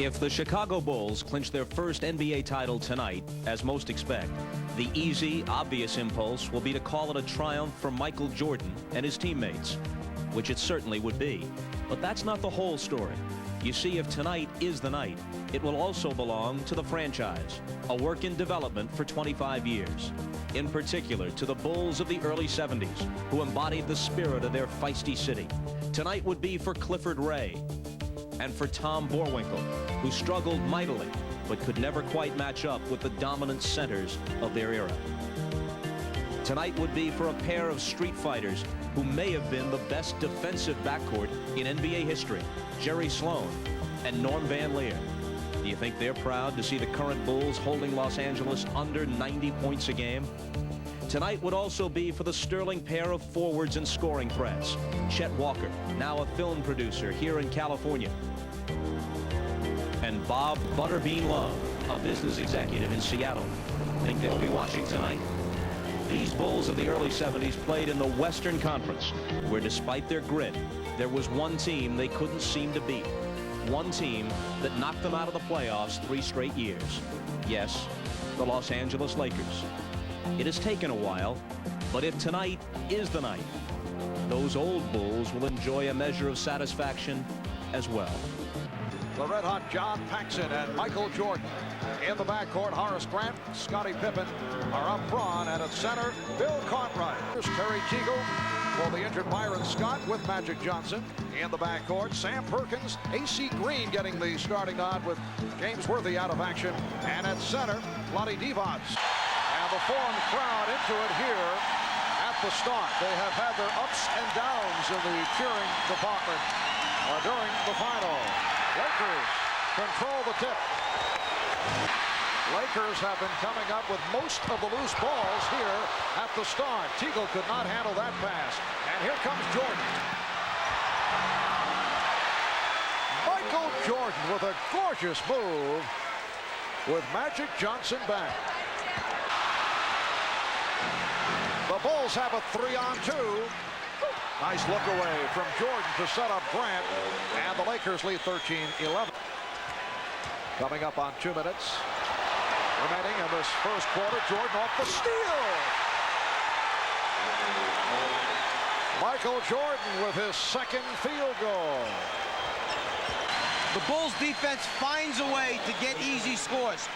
If the Chicago Bulls clinch their first NBA title tonight, as most expect, the easy, obvious impulse will be to call it a triumph for Michael Jordan and his teammates, which it certainly would be. But that's not the whole story. You see, if tonight is the night, it will also belong to the franchise, a work in development for 25 years. In particular, to the Bulls of the early 70s, who embodied the spirit of their feisty city. Tonight would be for Clifford Ray and for Tom Boerwinkle, who struggled mightily but could never quite match up with the dominant centers of their era. Tonight would be for a pair of street fighters who may have been the best defensive backcourt in NBA history, Jerry Sloan and Norm Van Leer. Do you think they're proud to see the current Bulls holding Los Angeles under 90 points a game? Tonight would also be for the sterling pair of forwards and scoring threats, Chet Walker, now a film producer here in California, and Bob Butterbean Love, a business executive in Seattle. Think they'll be watching tonight? These Bulls of the early 70s played in the Western Conference, where despite their grit, there was one team they couldn't seem to beat. One team that knocked them out of the playoffs 3 straight years. Yes, the Los Angeles Lakers. It has taken a while, but if tonight is the night, those old Bulls will enjoy a measure of satisfaction as well. The red-hot John Paxson and Michael Jordan. In the backcourt, Horace Grant, Scottie Pippen are up front, and at center, Bill Cartwright. Here's Terry Teagle for the injured Byron Scott with Magic Johnson. In the backcourt, Sam Perkins, A.C. Green getting the starting nod with James Worthy out of action. And at center, Vlade Divac. And the foreign crowd into it here at the start. They have had their ups and downs in the cheering department during the final. Lakers control the tip. Lakers have been coming up with most of the loose balls here at the start. Teagle could not handle that pass. And here comes Jordan. Michael Jordan with a gorgeous move with Magic Johnson back. The Bulls have a 3-on-2. Nice look away from Jordan to set up Grant. And the Lakers lead 13-11. Coming up on 2 minutes remaining in this first quarter. Jordan off the steal. Michael Jordan with his second field goal. The Bulls defense finds a way to get easy scores.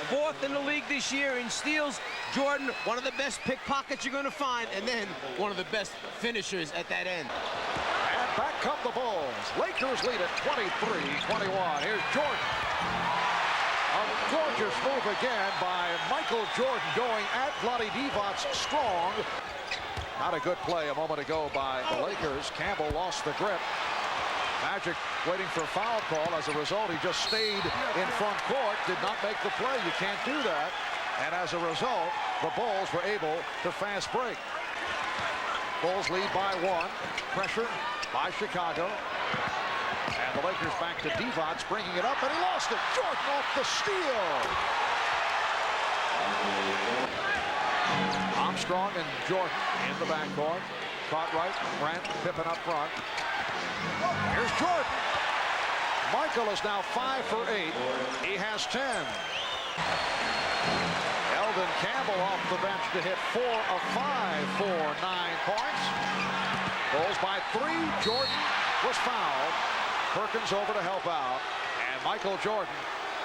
4th in the league this year in steals. Jordan, one of the best pickpockets you're going to find, and then one of the best finishers at that end. And back come the Bulls. Lakers lead at 23-21. Here's Jordan. A gorgeous move again by Michael Jordan going at Vlade Divac strong. Not a good play a moment ago by the Lakers. Campbell lost the grip. Magic waiting for a foul call. As a result, he just stayed in front court, did not make the play. You can't do that. And as a result, the Bulls were able to fast break. Bulls lead by 1. Pressure by Chicago. And the Lakers back to Divac, bringing it up, and he lost it. Jordan off the steal. Armstrong and Jordan in the backcourt. Cartwright, Grant, Pippen up front. Here's Jordan. Michael is now 5 for 8. He has 10. Eldon Campbell off the bench to hit 4 of 5 for 9 points. Bulls by 3. Jordan was fouled. Perkins over to help out. And Michael Jordan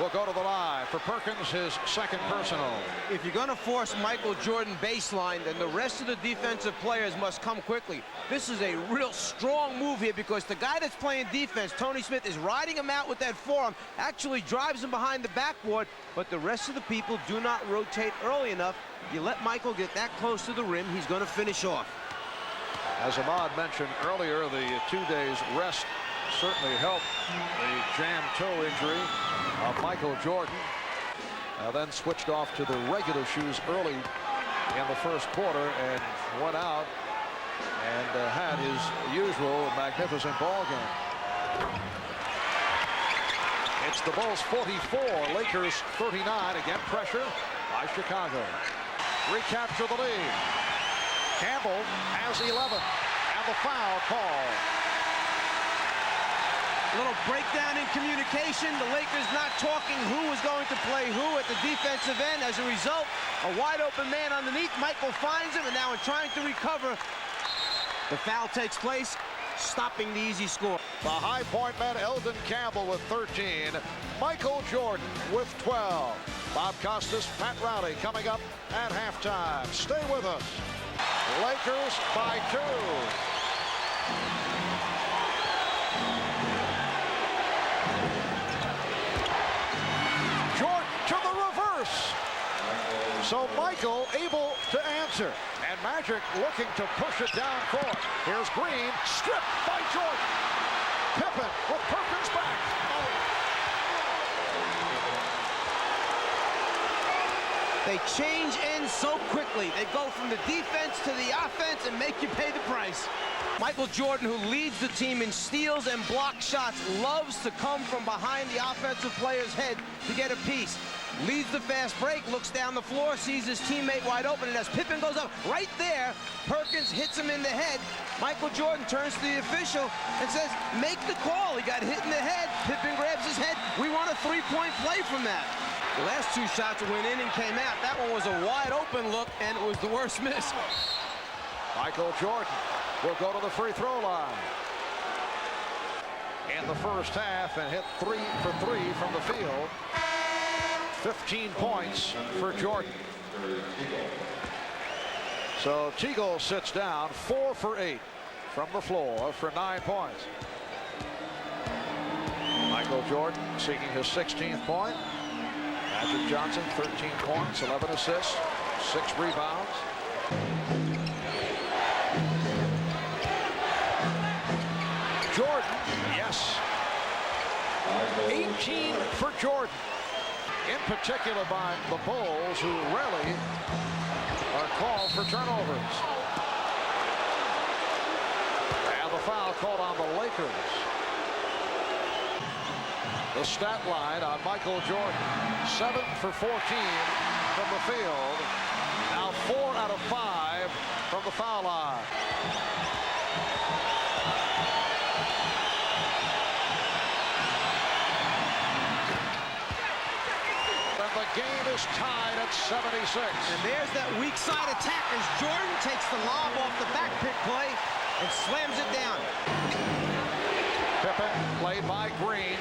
will go to the line for Perkins, his second personal. If you're going to force Michael Jordan baseline, then the rest of the defensive players must come quickly. This is a real strong move here because the guy that's playing defense, Tony Smith, is riding him out with that forearm, actually drives him behind the backboard, but the rest of the people do not rotate early enough. You let Michael get that close to the rim, he's going to finish off. As Ahmad mentioned earlier, the 2 days rest certainly helped the jam toe injury of Michael Jordan. Then switched off to the regular shoes early in the first quarter and went out and had his usual magnificent ball game. It's the Bulls 44, Lakers 39. Again, pressure by Chicago. Recapture the lead. Campbell has 11, and the foul call. A little breakdown in communication. The Lakers not talking who was going to play who at the defensive end. As a result, a wide open man underneath. Michael finds him, and now in trying to recover, the foul takes place, stopping the easy score. The high point man, Eldon Campbell with 13. Michael Jordan with 12. Bob Costas, Pat Riley coming up at halftime. Stay with us. Lakers by 2. Jordan to the reverse. So Michael able to answer. And Magic looking to push it down court. Here's Green, stripped by Jordan. Pippen with Perkins back. They change ends so quickly. They go from the defense to the offense and make you pay the price. Michael Jordan, who leads the team in steals and block shots, loves to come from behind the offensive player's head to get a piece. Leads the fast break, looks down the floor, sees his teammate wide open, and as Pippen goes up right there, Perkins hits him in the head. Michael Jordan turns to the official and says, make the call. He got hit in the head. Pippen grabs his head. We want a three-point play from that. The last 2 shots went in and came out. That one was a wide open look, and it was the worst miss. Michael Jordan will go to the free throw line in the first half and hit 3 for 3 from the field. 15 points for Jordan. So Teagle sits down, 4 for 8 from the floor for 9 points. Michael Jordan seeking his 16th point. Magic Johnson, 13 points, 11 assists, 6 rebounds. Jordan, yes. 18 for Jordan. In particular by the Bulls, who rarely are called for turnovers. And the foul called on the Lakers. The stat line on Michael Jordan, 7 for 14 from the field. Now 4 out of 5 from the foul line. And the game is tied at 76. And there's that weak side attack as Jordan takes the lob off the back pick play and slams it down. Pippen played by Green.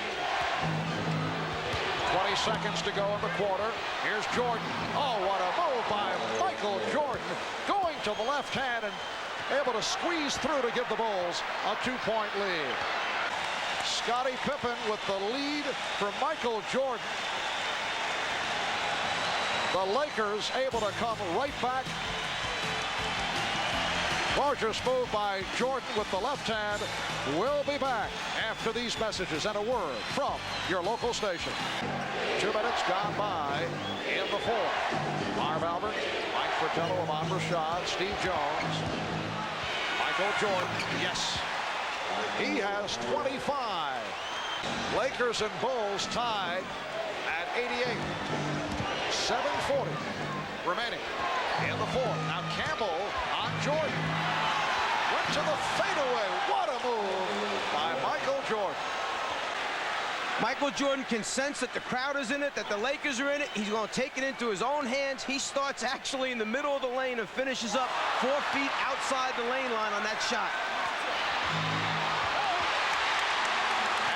20 seconds to go in the quarter. Here's Jordan. Oh, what a move by Michael Jordan. Going to the left hand and able to squeeze through to give the Bulls a 2-point lead. Scottie Pippen with the lead for Michael Jordan. The Lakers able to come right back. Gorgeous move by Jordan with the left hand. We'll be back after these messages and a word from your local station. 2 minutes gone by in the fourth. Marv Albert, Mike Fratello, Ahmad Rashad, Steve Jones. Michael Jordan, yes. He has 25. Lakers and Bulls tied at 88. 7:40 remaining in the fourth. Now Campbell on Jordan. Went to the fadeaway. What a move by Michael Jordan. Michael Jordan can sense that the crowd is in it, that the Lakers are in it. He's going to take it into his own hands. He starts actually in the middle of the lane and finishes up 4 feet outside the lane line on that shot.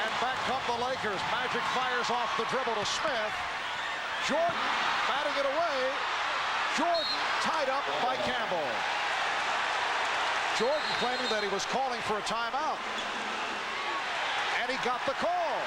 And back come the Lakers. Magic fires off the dribble to Smith. Jordan batting it away. Jordan tied up by Campbell. Jordan claiming that he was calling for a timeout. And he got the call.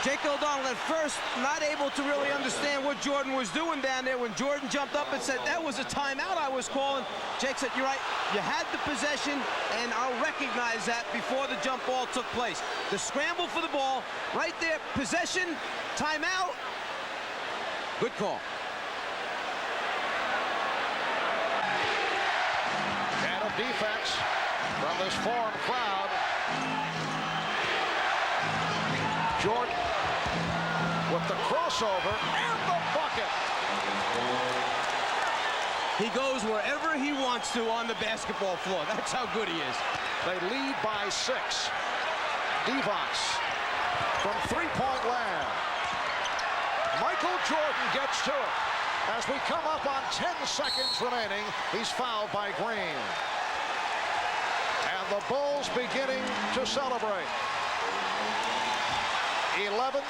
Jake O'Donnell at first not able to really understand what Jordan was doing down there. When Jordan jumped up and said, that was a timeout I was calling, Jake said, you're right, you had the possession, and I'll recognize that before the jump ball took place. The scramble for the ball, right there, possession, timeout, good call. And a defense from this foreign crowd. Jordan with the crossover and the bucket. He goes wherever he wants to on the basketball floor. That's how good he is. They lead by 6. Divac from three-point land. Michael Jordan gets to it. As we come up on 10 seconds remaining, he's fouled by Green. And the Bulls beginning to celebrate. 11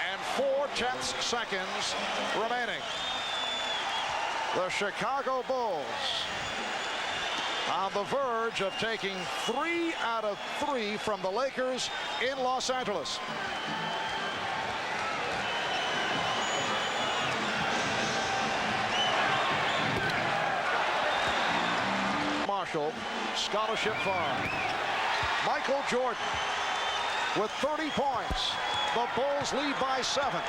and 4/10 seconds remaining. The Chicago Bulls on the verge of taking 3 out of 3 from the Lakers in Los Angeles. Marshall, scholarship fund. Michael Jordan with 30 points. The Bulls lead by 7.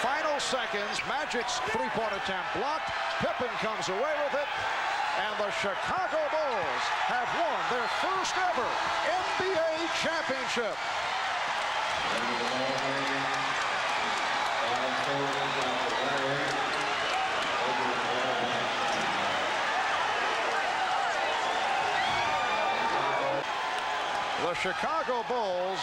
Final seconds, Magic's three-point attempt blocked. Pippen comes away with it. And the Chicago Bulls have won their first ever NBA championship. The Chicago Bulls'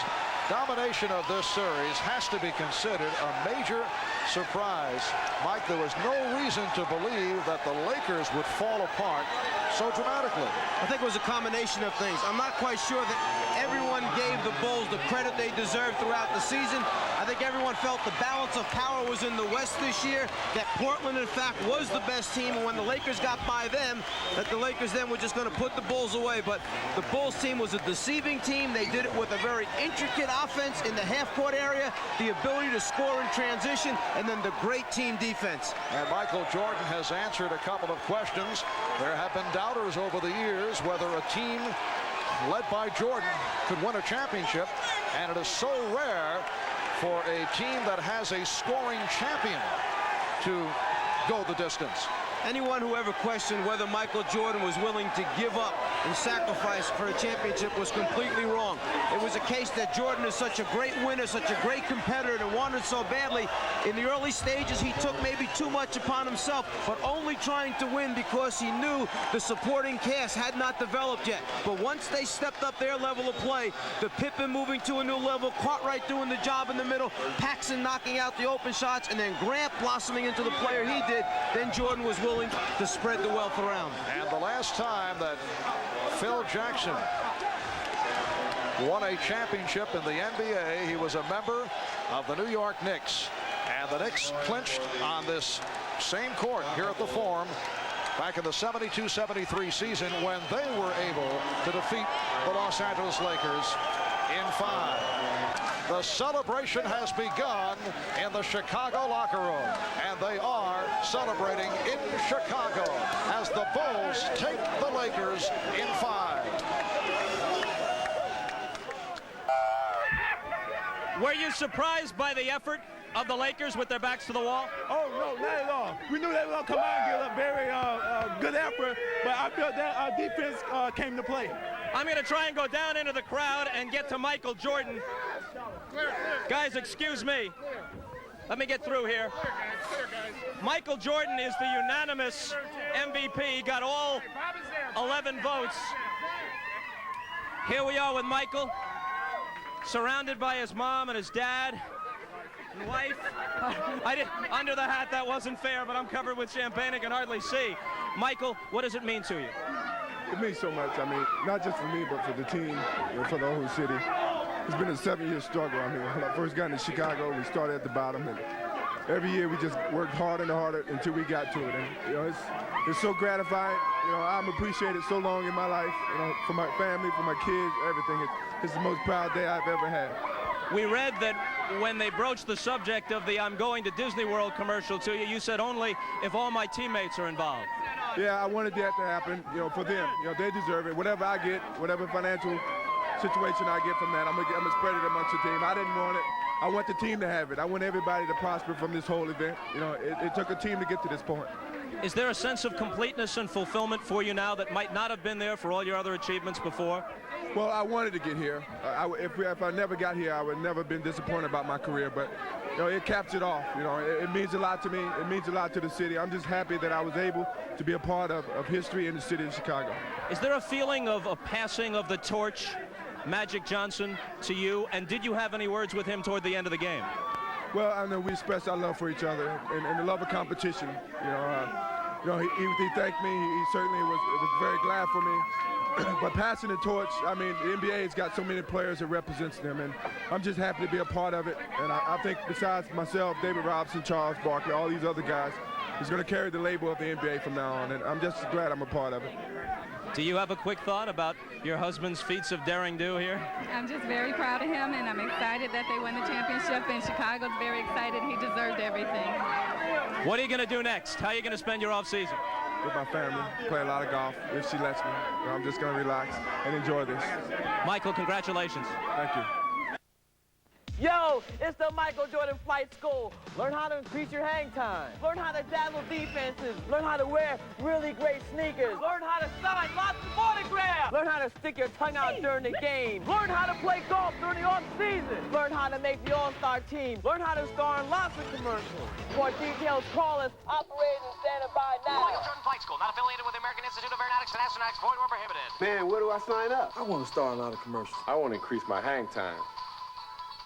domination of this series has to be considered a major surprise. Mike, there was no reason to believe that the Lakers would fall apart so dramatically. I think it was a combination of things. I'm not quite sure that everyone gave the Bulls the credit they deserved throughout the season. I think everyone felt the balance of power was in the West this year, that Portland, in fact, was the best team, and when the Lakers got by them, that the Lakers then were just going to put the Bulls away. But the Bulls team was a deceiving team. They did it with a very intricate offense in the half-court area, the ability to score in transition, and then the great team defense. And Michael Jordan has answered a couple of questions. There have been doubters over the years whether a team led by Jordan could win a championship, and it is so rare for a team that has a scoring champion to go the distance. Anyone who ever questioned whether Michael Jordan was willing to give up and sacrifice for a championship was completely wrong. It was a case that Jordan is such a great winner, such a great competitor, and wanted so badly. In the early stages, he took maybe too much upon himself, but only trying to win because he knew the supporting cast had not developed yet. But once they stepped up their level of play, the Pippen moving to a new level, Cartwright doing the job in the middle, Paxson knocking out the open shots, and then Grant blossoming into the player he did, then Jordan was willing to spread the wealth around. And the last time that Phil Jackson won a championship in the NBA, he was a member of the New York Knicks. And the Knicks clinched on this same court here at the Forum back in the 72-73 season when they were able to defeat the Los Angeles Lakers in 5. The celebration has begun in the Chicago locker room, and they are celebrating in Chicago as the Bulls take the Lakers in 5. Were you surprised by the effort of the Lakers with their backs to the wall? Oh, no, not at all. We knew they were going to come out and give a very good effort, but I felt that our defense came to play. I'm going to try and go down into the crowd and get to Michael Jordan. Guys, excuse me. Let me get through here. Michael Jordan is the unanimous MVP. He got all 11 votes. Here we are with Michael, surrounded by his mom and his dad and wife. Under the hat, that wasn't fair, but I'm covered with champagne. I can hardly see. Michael, what does it mean to you? It means so much. I mean, not just for me, but for the team, for the whole city. It's been a 7-year struggle. I mean, when I first got into Chicago, we started at the bottom, and every year we just worked harder and harder until we got to it. And it's so gratifying. I'm appreciated so long in my life. For my family, for my kids, everything. It's the most proud day I've ever had. We read that when they broached the subject of the "I'm going to Disney World" commercial to you, you said only if all my teammates are involved. Yeah, I wanted that to happen. For them. They deserve it. Whatever I get, whatever financial situation I get from that, I'm gonna spread it amongst the team. I didn't want it. I want the team to have it. I want everybody to prosper from this whole event. It took a team to get to this point. Is there a sense of completeness and fulfillment for you now that might not have been there for all your other achievements before? Well, I wanted to get here. If I never got here, I would never have been disappointed about my career. But it caps it off. It means a lot to me. It means a lot to the city. I'm just happy that I was able to be a part of history in the city of Chicago. Is there a feeling of a passing of the torch Magic Johnson to you, and did you have any words with him toward the end of the game? Well, I know we expressed our love for each other and the love of competition. He thanked me. He certainly was very glad for me. But passing the torch, I mean, the NBA has got so many players that represents them, and I'm just happy to be a part of it. And I think besides myself, David Robinson, Charles Barkley, all these other guys, he's going to carry the label of the NBA from now on, and I'm just glad I'm a part of it. Do you have a quick thought about your husband's feats of daring do here? I'm just very proud of him, and I'm excited that they won the championship, and Chicago's very excited. He deserved everything. What are you going to do next? How are you going to spend your off season? With my family, play a lot of golf if she lets me. I'm just going to relax and enjoy this. Michael, congratulations. Thank you. Yo, it's the Michael Jordan Flight School. Learn how to increase your hang time. Learn how to dazzle defenses. Learn how to wear really great sneakers. Learn how to sign lots of autographs. Learn how to stick your tongue out during the game. Learn how to play golf during the off-season. Learn how to make the All-Star team. Learn how to star in lots of commercials. For details, call us. Operating and standing by now. Michael Jordan Flight School, not affiliated with the American Institute of Aeronautics and Astronautics, void or prohibited. Man, where do I sign up? I want to star in a lot of commercials. I want to increase my hang time.